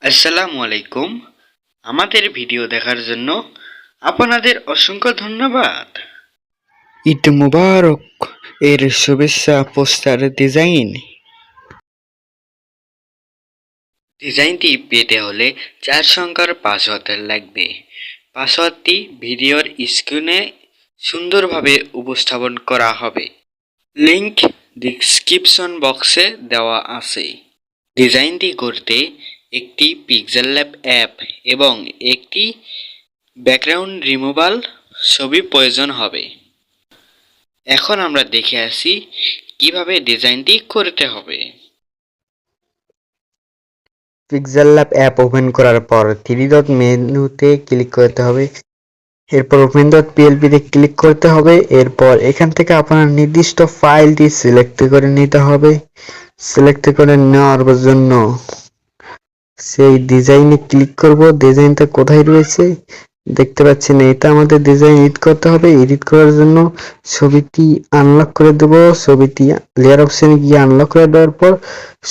আসসালামু আলাইকুম। আমাদের ভিডিও দেখার জন্য আপনাদের অসংখ্য ধন্যবাদ। ঈদ মুবারক এর শুভেচ্ছা পোস্টার ডিজাইনটি পেতে হলে 4 সংখ্যার পাসওয়ার্ড লাগবে। পাসওয়ার্ডটি ভিডিওর স্ক্রিনে সুন্দরভাবে উপস্থাপন করা হবে। লিংক ডেসক্রিপশন বক্সে দেওয়া আছে। ডিজাইনটি করতে একটি পিক্সেল ল্যাব অ্যাপ এবং একটি ব্যাকগ্রাউন্ড রিমুভাল ছবি প্রয়োজন হবে। এখন আমরা দেখে আসি কিভাবে ডিজাইনটি করতে হবে। পিক্সেল ল্যাব অ্যাপ ওপেন করার পর 3 ডট মেনুতে ক্লিক করতে হবে। এরপর ওপেন ডট পিএলপি তে ক্লিক করতে হবে। এরপর এখান থেকে আপনার নির্দিষ্ট ফাইলটি সিলেক্ট করে নিতে হবে। সিলেক্ট করে নেওয়ার জন্য সেই ডিজাইনে ক্লিক করব। ডিজাইনটা কোথায় রয়েছে দেখতে পাচ্ছেন, এটা আমাদের ডিজাইন এডিট করতে হবে। এডিট করার জন্য ছবিটি আনলক করে দেব। ছবিটি লেয়ার অপশনে গিয়ে আনলক করে দেওয়ার পর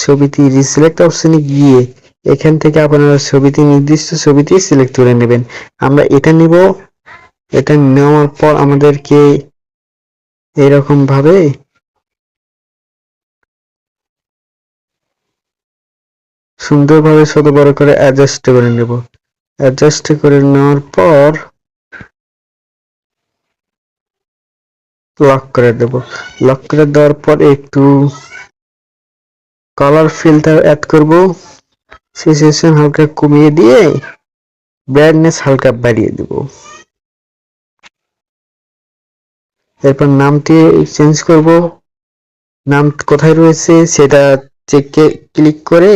ছবিটি রিসিলেক্ট অপশনে গিয়ে এখান থেকে আপনারা ছবিটি নির্দিষ্ট ছবিটি সিলেক্ট করে নেবেন। আমরা এটা নিব। এটা নেওয়ার পর আমাদেরকে এরকম ভাবে সুন্দরভাবে ছোট বড় করে অ্যাডজাস্ট করে নেব। অ্যাডজাস্ট করে নেওয়ার পর লক করে দেব। লক করে দেওয়ার পর একটু কালার ফিল্টার অ্যাড করব। স্যাচুরেশন হালকা কমিয়ে দিয়ে ব্রাইটনেস হালকা বাড়িয়ে দেব। এরপর নামটি চেঞ্জ করব। নাম কোথায় রয়েছে সেটা চেকে ক্লিক করে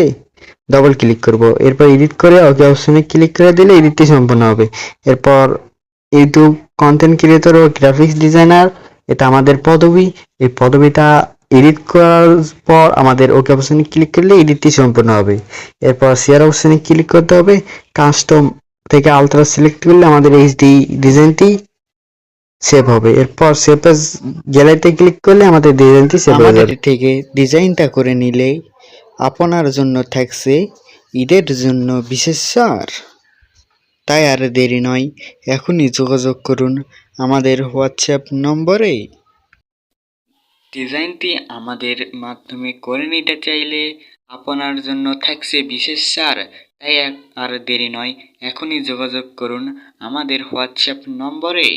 ডবল ক্লিক করব। এরপর এডিট করে ওকে অপশনে ক্লিক করে দিলে এডিটটি সম্পন্ন হবে। এরপর ইউটিউব কন্টেন্ট ক্রিয়েটর ও গ্রাফিক্স ডিজাইনার, এটা আমাদের পদবি। এই পদবিটা এডিট করার পর আমাদের ওকে অপশনে ক্লিক করলে এডিটটি সম্পন্ন হবে। এরপর শেয়ার অপশনে ক্লিক করতে হবে। কাস্টম থেকে আলট্রা সিলেক্ট করলে আমাদের এইচডি ডিজাইনটি সেভ হবে। এরপর সেভ এজ গ্যালারিতে ক্লিক করলে আমাদের ডিজাইনটি সেভ হয়ে আমাদের যাবে। থেকে ডিজাইনটা করে নিলে আপনার জন্য থাকছে ঈদের জন্য বিশেষ ছাড়। তাই আর দেরি নয়, এখনই যোগাযোগ করুন আমাদের হোয়াটসঅ্যাপ নম্বরে। ডিজাইনটি আমাদের মাধ্যমে করে নিতে চাইলে আপনার জন্য থাকছে বিশেষ ছাড়। তাই আর দেরি নয়, এখনই যোগাযোগ করুন আমাদের হোয়াটসঅ্যাপ নম্বরে।